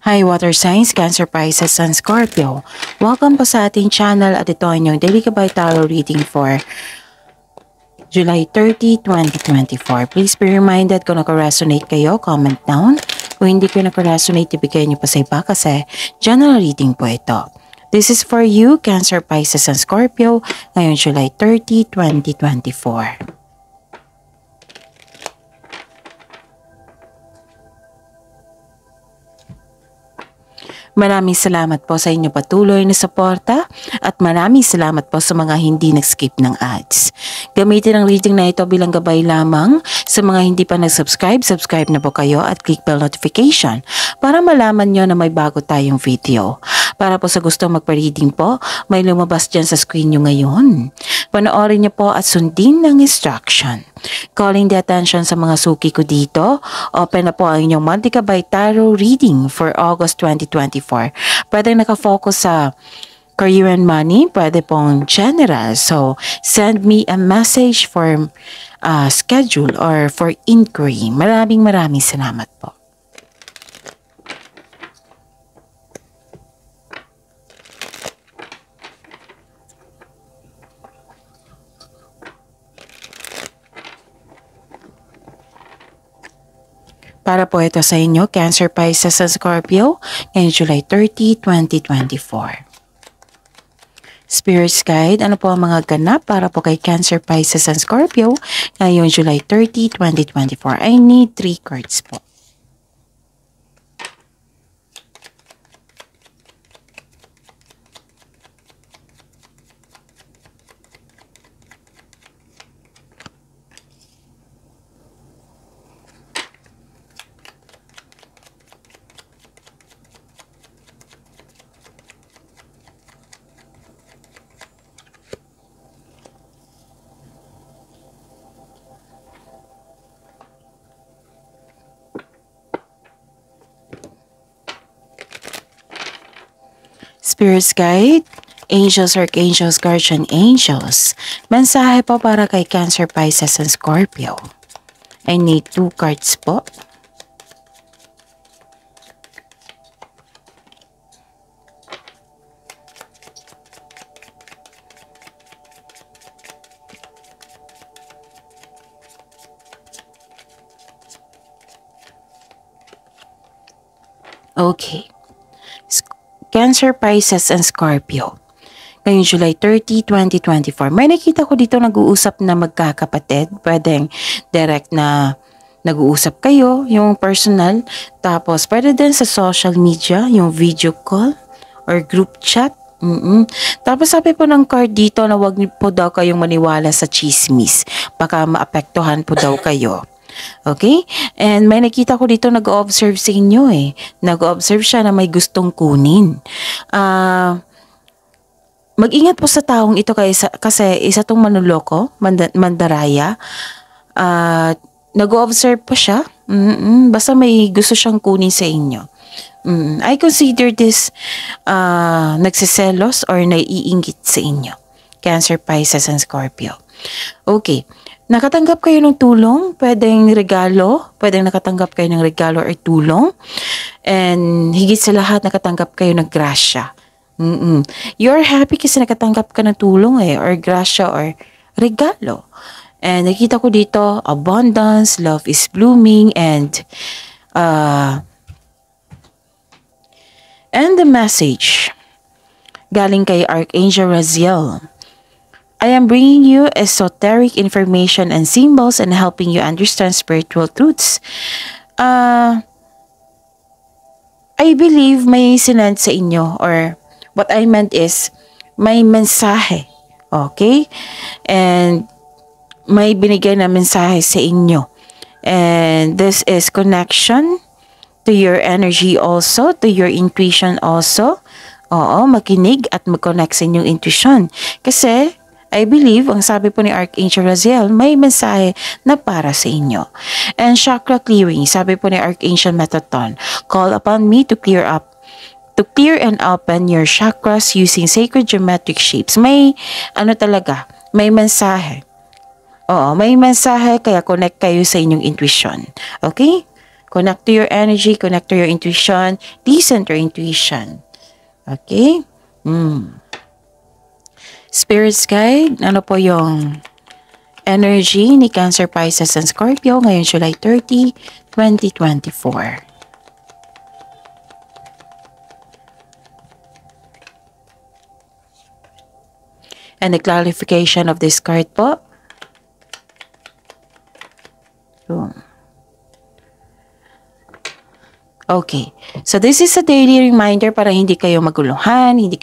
Hi Water Signs, Cancer, Pisces, and Scorpio. Welcome po sa ating channel at ito ay inyong Daily Gabay Tarot reading for July 30, 2024. Please be reminded kung naka-resonate kayo, comment down. Kung hindi ko naka-resonate, ibigay niyo pa sa iba kasi general reading po ito. This is for you, Cancer, Pisces, and Scorpio, ngayong July 30, 2024. Maraming salamat po sa inyong patuloy na suporta at maraming salamat po sa mga hindi nag-skip ng ads. Gamitin ang reading na ito bilang gabay lamang. Sa mga hindi pa nag-subscribe, subscribe na po kayo at click bell notification para malaman nyo na may bago tayong video. Para po sa gusto magpa-reading po, may lumabas dyan sa screen nyo ngayon. Panoorin nyo po at sundin ng instruction. Calling the attention sa mga suki ko dito, open na po ang inyong monthly Gabay Tarot reading for August 2024. Pwede nakafocus sa career and money, pwede pong general. So, send me a message for schedule or for inquiry. Maraming salamat po. Para po ito sa inyo, Cancer, Pisces, and Scorpio, ngayong July 30, 2024. Spirit's Guide, ano po ang mga ganap para po kay Cancer, Pisces, and Scorpio, ngayong July 30, 2024. I need 3 cards po. Spirit's Guide, Angels, Archangels, Guardian Angels. Mensahe po para kay Cancer, Pisces, and Scorpio. I need 2 cards po. Okay. Cancer, Pisces, and Scorpio. Ngayong July 30, 2024. May nakita ko dito nag-uusap na magkakapatid. Pwedeng direct na nag-uusap kayo, yung personal. Tapos pwede din sa social media, yung video call or group chat. Tapos sabi po ng card dito na wag po daw kayong maniwala sa chismis. Baka maapektuhan po daw kayo. Okay? And may nakita ko dito nag-observe sa inyo eh. Nag-observe siya na may gustong kunin. Mag-ingat po sa taong ito kasi isa tong manuloko, mandaraya. Nag-observe po siya. Basta may gusto siyang kunin sa inyo. I consider this nagsiselos or naiinggit sa inyo. Cancer, Pisces, and Scorpio. Okay. Nakatanggap kayo ng tulong, pwedeng nakatanggap kayo ng regalo or tulong. And higit sa lahat, nakatanggap kayo ng grasya. You're happy kasi nakatanggap ka ng tulong or grasya or regalo. And nakita ko dito, abundance, love is blooming, and the message galing kay Archangel Raziel. I am bringing you esoteric information and symbols and helping you understand spiritual truths. I believe may sinend sa inyo, or what I meant is may mensahe. Okay? And may binigay na mensahe sa inyo. And this is connection to your energy also, to your intuition also. Oo, makinig at mag-connect sa inyong intuition. Kasi I believe, ang sabi po ni Archangel Raziel, may mensahe na para sa inyo. And chakra clearing, sabi po ni Archangel Metatron, call upon me to clear and open your chakras using sacred geometric shapes. May, may mensahe. Oo, may mensahe, kaya connect kayo sa inyong intuition. Okay? Connect to your energy, connect to your intuition, listen to your intuition. Okay? Spirits guide, ano po yung energy ni Cancer, Pisces, and Scorpio ngayon July 30, 2024? And the clarification of this card po. Okay. So this is a daily reminder para hindi kayo maguluhan, hindi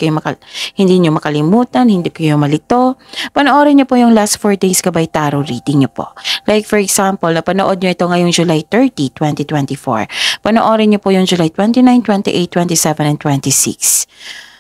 nyo makalimutan, hindi kayo malito. Panoorin nyo po yung last 4 days Gabay Tarot reading nyo po. Like for example, napanood nyo ito ngayong July 30, 2024. Panoorin nyo po yung July 29, 28, 27, and 26.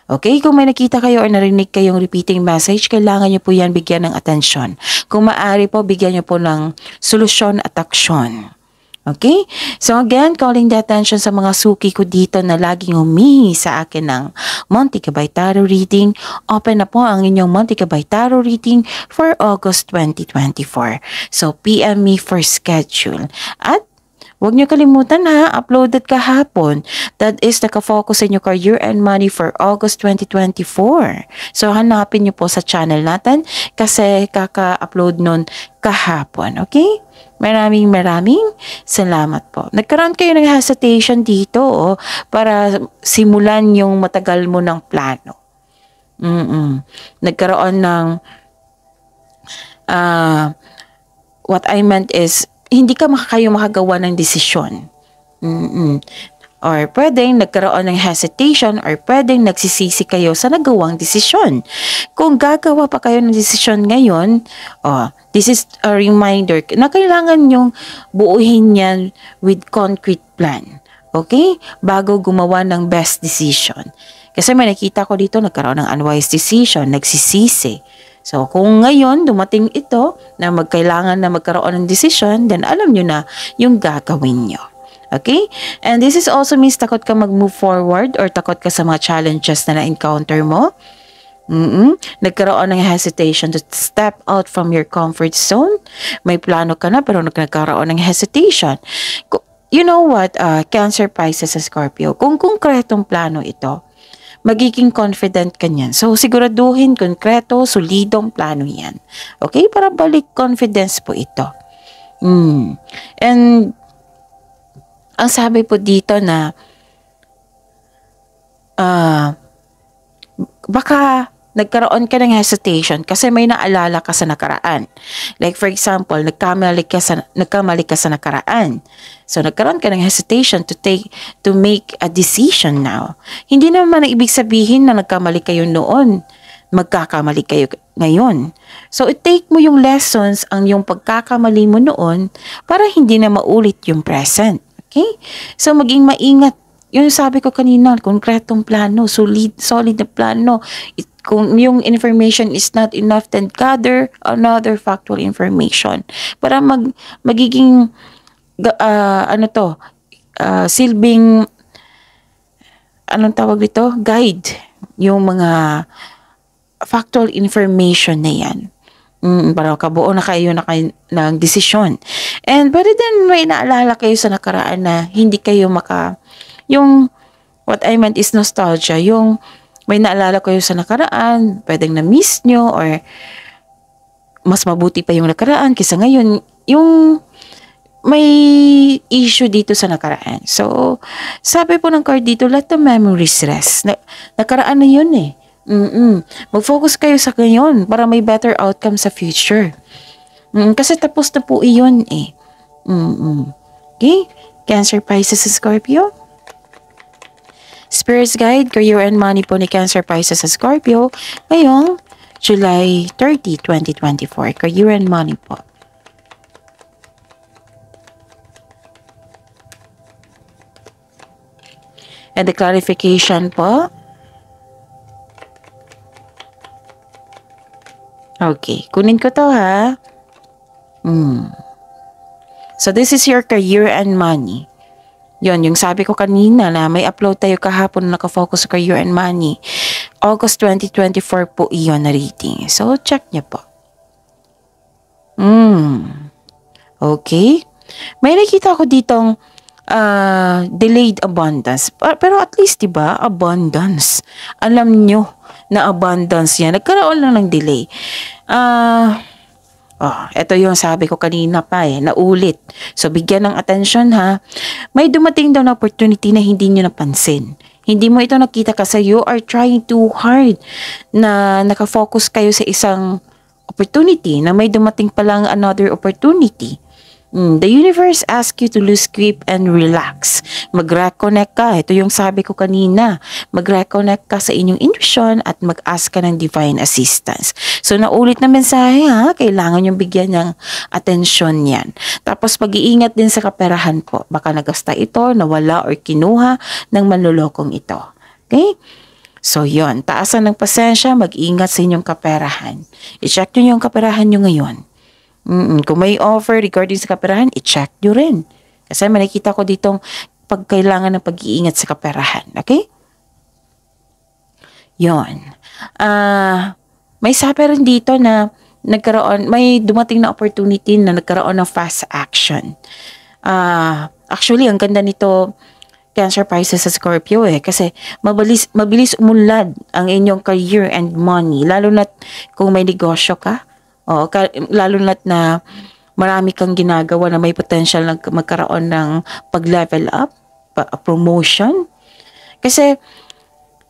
Okay, kung may nakita kayo o narinig kayong repeating message, kailangan nyo po yan bigyan ng atensyon. Kung maaari po, bigyan nyo po ng solusyon at aksyon. Okay? So again, calling the attention sa mga suki ko dito na laging humihingi sa akin ng Monty Gabay Tarot reading. Open na po ang inyong Monty Gabay Tarot reading for August 2024. So PM me for schedule. At huwag niyo kalimutan ha, uploaded kahapon. That is naka-focus sa inyo career and money for August 2024. So hanapin niyo po sa channel natin kasi kaka-upload nun kahapon. Okay? Maraming salamat po. Nagkaroon kayo ng hesitation dito para simulan yung matagal mo ng plano. Nagkaroon ng what I meant is hindi kayo makagawa ng desisyon. Or pwedeng nagkaroon ng hesitation or pwedeng nagsisisi kayo sa nagawang desisyon. Kung gagawa pa kayo ng desisyon ngayon, this is a reminder na kailangan nyong buuhin yan with concrete plan. Okay? Bago gumawa ng best decision. Kasi may nakita ko dito nagkaroon ng unwise decision, nagsisisi. So, kung ngayon dumating ito na magkailangan na magkaroon ng decision, then alam nyo na yung gagawin nyo. Okay? And this is also means takot ka mag-move forward or takot ka sa mga challenges na na-encounter mo. Nagkaroon ng hesitation to step out from your comfort zone. May plano ka na pero nagkaroon ng hesitation. You know what, Cancer, Pisces, Scorpio, kung konkretong plano ito, magiging confident ka niyan. So, siguraduhin, konkreto, solidong plano yan. Okay? Para balik confidence po ito. And, ang sabi po dito na, baka nagkaroon ka ng hesitation kasi may naalala ka sa nakaraan. Like for example, nagkamali ka sa nakaraan. So nagkaroon ka ng hesitation to make a decision now. Hindi naman ibig sabihin na nagkamali kayo noon, magkakamali kayo ngayon. So i-take mo yung lessons ang yung pagkakamali mo noon para hindi na maulit yung present. Okay? So maging maingat. Yung sabi ko kanina, konkretong plano, solid na plano. Kung yung information is not enough, then gather another factual information para magiging silbing anong tawag dito? Guide yung mga factual information na yan. Para kabuo na kayo ng desisyon. And pwede din may naalala kayo sa nakaraan na hindi kayo yung what I meant is nostalgia, yung may naalala kayo sa nakaraan, pwedeng na-miss nyo or mas mabuti pa yung nakaraan kaysa ngayon, yung may issue dito sa nakaraan. So, sabi po ng card dito, let the memories rest. Nakaraan na yun eh. Mag-focus kayo sa ngayon para may better outcome sa future. Kasi tapos na po iyon eh. Okay? Cancer, Pisces, Scorpio. Spirits Guide, Career and Money po ni Cancer, Pisces, Scorpio ngayong July 30, 2024. Career and Money po. And the clarification po. Okay, kunin ko to ha. So this is your career and money. Yon, yung sabi ko kanina na may upload tayo kahapon na nakafocus sa career and money. August 2024 po iyon na reading. So, check niyo po. Okay. May nakita ko ditong delayed abundance. Pero at least, diba, abundance. Alam nyo na abundance yan. Nagkaroon lang ng delay. Ito yung sabi ko kanina pa naulit. So, bigyan ng attention ha. May dumating daw na opportunity na hindi nyo napansin. Hindi mo ito nakita kasi you are trying too hard na nakafocus kayo sa isang opportunity na may dumating palang another opportunity. The universe asks you to lose grip and relax. Mag-reconnect ka. Ito yung sabi ko kanina. Mag-reconnect ka sa inyong intuition at mag-ask ka ng divine assistance. So, naulit na mensahe ha. Kailangan yung bigyan ng atensyon yan. Tapos, pag-iingat din sa kaperahan po. Baka nagasta ito, nawala or kinuha ng manlulokong ito. Okay? So, yon. Taasan ng pasensya, mag-ingat sa inyong kaperahan. I-check nyo yung kaperahan nyo ngayon. Kung may offer regarding sa kaperahan, i-check nyo rin. Kasi nakita ko ditong pagkailangan ng pag-iingat sa kaperahan. Okay? Yon. May sabi rin dito na may dumating na opportunity na nagkaroon ng fast action. Actually, ang ganda nito, Cancer, Pisces sa Scorpio kasi mabilis umunlad ang inyong career and money. Lalo na kung may negosyo ka. Lalo na marami kang ginagawa na may potential na magkaroon ng pag-level up, promotion. Kasi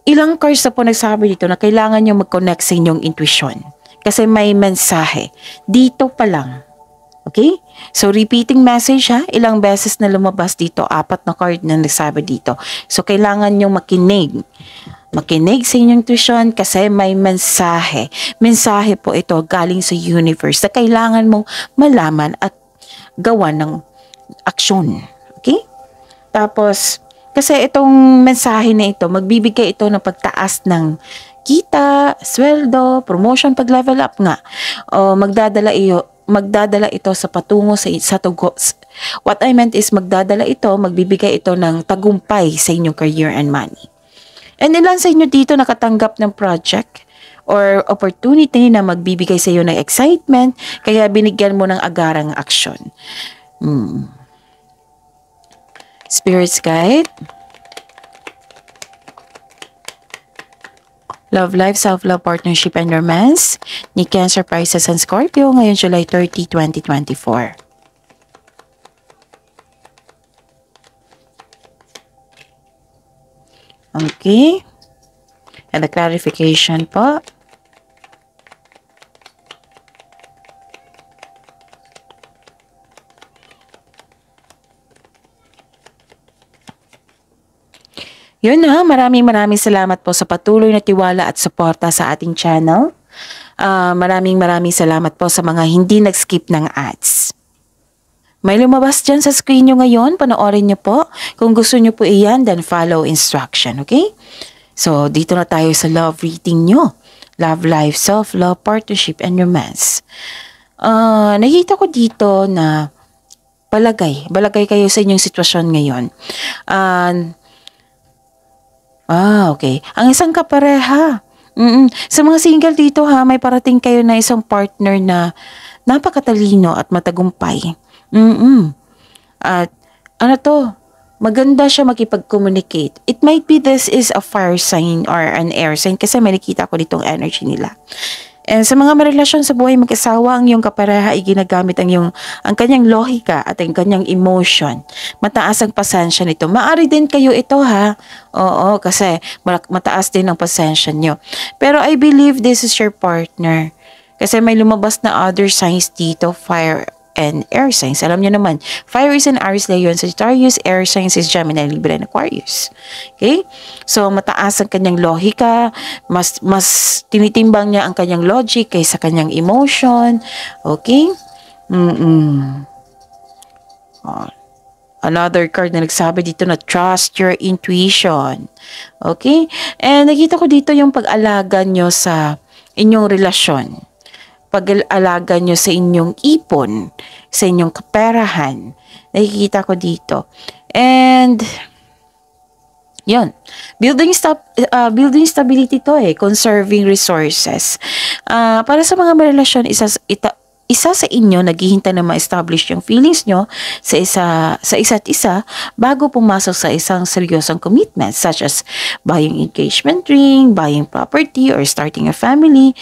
ilang cards na po nagsabi dito na kailangan nyo mag-connect sa inyong intuition. Kasi may mensahe. Dito pa lang. Okay? So, repeating message ilang beses na lumabas dito, 4 na card na nagsabi dito. So, kailangan nyo makinig sa inyong intuition kasi may mensahe. Mensahe po ito galing sa universe na kailangan mong malaman at gawa ng aksyon. Okay? Tapos, kasi itong mensahe na ito, magbibigay ito ng pagtaas ng kita, sweldo, promotion, pag-level up nga. O magdadala ito sa patungo sa tugo. What I meant is magbibigay ito ng tagumpay sa inyong career and money. And ilan sa inyo dito nakatanggap ng project or opportunity na magbibigay sa iyo ng excitement, kaya binigyan mo ng agarang aksyon. Spirits guide. Love life, self-love, partnership, and romance ni Cancer, Pisces, and Scorpio ngayon July 30, 2024. Okay. And a clarification po. Yun maraming salamat po sa patuloy na tiwala at suporta sa ating channel. Maraming salamat po sa mga hindi nag-skip ng ads. May lumabas dyan sa screen nyo ngayon, panoorin nyo po. Kung gusto nyo po iyan, then follow instruction, okay? So, dito na tayo sa love reading nyo. Love life, self-love, partnership, and romance. Nakita ko dito na balagay kayo sa inyong sitwasyon ngayon. Okay. Ang isang kapareha. Sa mga single dito may parating kayo na isang partner na napakatalino at matagumpay. At maganda siya makipag-communicate. It might be this is a fire sign or an air sign kasi may nakita ko ditong energy nila. And sa mga relasyon sa buhay mag-asawa, ang iyong kapareha ay ginagamit ang kanyang lohika at ang kanyang emotion. Mataas ang pasensya nito. Maari din kayo ito Oo, kasi mataas din ang pasensya nyo. Pero I believe this is your partner. Kasi may lumabas na other signs dito, fire and air signs. Alam niyo naman, fire is an Aries, Leo, and Sagittarius. Air signs is Gemini, Libra, and Aquarius. Okay? So, mataas ang kanyang lohika. Mas tinitimbang niya ang kanyang logic kaysa kanyang emotion. Okay? Another card na nagsabi dito na trust your intuition. Okay? And nakita ko dito yung pag-alaga nyo sa inyong relasyon. Pag-alaga nyo sa inyong ipon, sa inyong kaperahan. Nakikita ko dito. And, yun. Building stability to conserving resources. Para sa mga relasyon, isa sa inyo naghihintay na ma-establish yung feelings nyo sa isa't isa bago pumasok sa isang seryosong commitment such as buying engagement ring, buying property, or starting a family.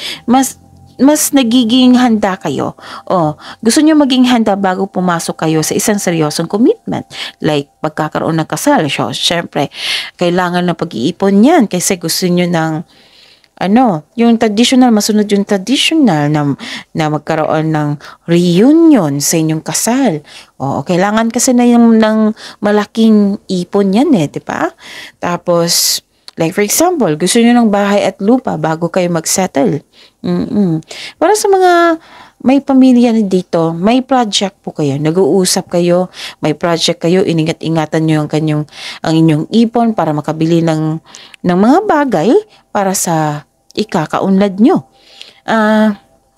Mas nagiging handa kayo. O, gusto nyo maging handa bago pumasok kayo sa isang seryosong commitment. Like, pagkakaroon ng kasal. So, syempre, kailangan na pag-iipon yan kasi gusto nyo ng yung traditional, masunod yung traditional na magkaroon ng reunion sa inyong kasal. O, kailangan kasi na yung ng malaking ipon yan di ba? Tapos, like for example, gusto nyo ng bahay at lupa bago kayo mag-settle. Para sa mga may pamilya dito, may project po kayo, nag-uusap kayo, may project kayo, iningat-ingatan nyo ang inyong ipon para makabili ng mga bagay para sa ikakaunlad nyo.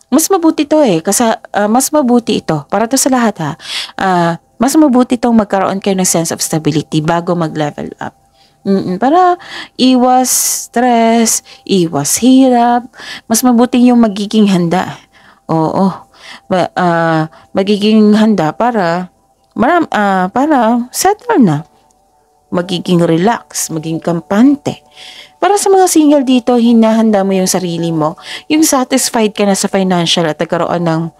Mas mabuti to kasi mas mabuti ito, para to sa lahat mas mabuti itong magkaroon kayo ng sense of stability bago mag-level up. Para iwas stress, iwas hirap, mas mabuti yung magiging handa. Oo. Magiging handa para settle na. Magiging relax, maging kampante. Para sa mga single dito, hinahanda mo yung sarili mo, yung satisfied ka na sa financial at nagkaroon ng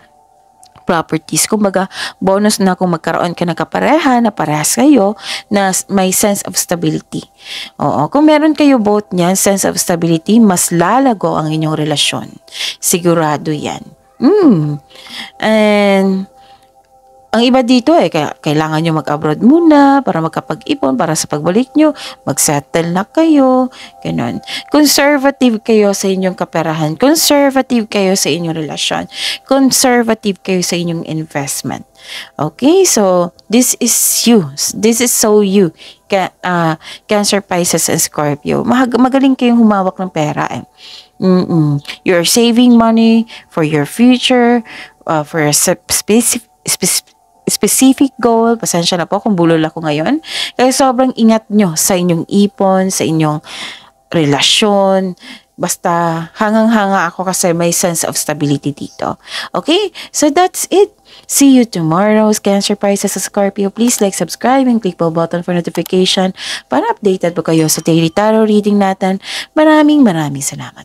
properties. Kumbaga, bonus na kung magkaroon ka ng kapareha na parehas kayo na may sense of stability. Oo, kung meron kayo both niyan, sense of stability, mas lalago ang inyong relasyon. Sigurado yan. And ang iba dito kailangan nyo mag-abroad muna para magkapag-ipon, para sa pagbalik nyo, mag-settle na kayo, ganun. Conservative kayo sa inyong kaperahan, conservative kayo sa inyong relasyon, conservative kayo sa inyong investment. Okay, so this is you. This is so you. Cancer, Pisces, and Scorpio. Magaling kayong humawak ng pera You're saving money for your future, for a specific goal. Pasensya na po kung bulol ako ngayon. Kaya sobrang ingat nyo sa inyong ipon, sa inyong relasyon. Basta hangang-hanga ako kasi may sense of stability dito. Okay? So that's it. See you tomorrow, Cancer, Pisces, sa Scorpio. Please like, subscribe, and click bell button for notification para updated po kayo sa daily tarot reading natin. Maraming salamat.